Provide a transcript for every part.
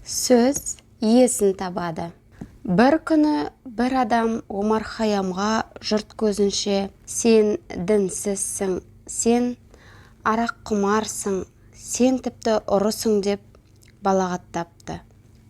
Сөз иесін табады. Бір күні бір адам Омар Хайямға жұрт көзінше сен дінсізсің, сен арақ құмарсың, сен тіпті ұрысың деп балағаттапты.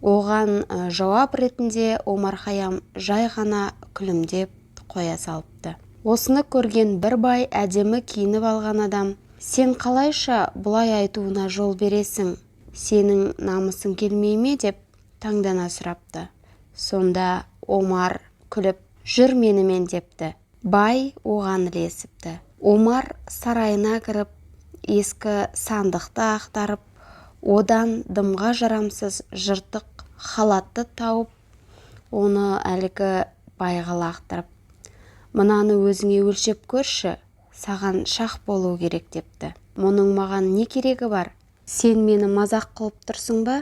Оған жауап ретінде Омар Хайям жай ғана күлімдеп қоя салыпты. Осыны көрген бір бай әдемі киініп алған адам: сен қалайша бұлай айтуына жол бересің? Сенің намысың келмей ме деп таңдана сұрапты. Сонда Омар күліп жүр менімен депті. Бай оған ілесіпті. Омар сарайына кіріп, ескі сандықты ақтарып, одан дымға жарамсыз жыртық халатты тауып, оны әлгі байға лақтырып: мынаны өзіңе өлшеп көрші, саған шақ болу керек депті. Мұның маған не керегі бар? Сен мені мазақ қылып тұрсың ба?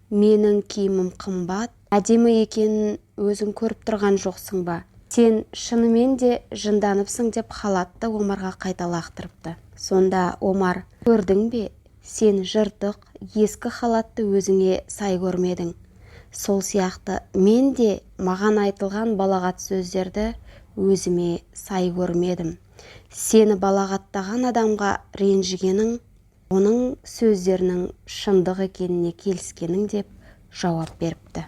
Менің киімім қымбат, әдемі екенін өзің көріп тұрған жоқсың ба? Сен шынымен де жынданыпсың деп халатты Омарға қайта лақтырыпты. Сонда Омар: көрдің бе, сен жыртық, ескі халатты өзіңе сай көрмедің. Сол сияқты мен де маған айтылған балағат сөздерді өзіме сай көрмедім. Сені балағаттаған адамға ренжігенің, оның сөздерінің шындық екеніне келіскенің деп жауап беріпті.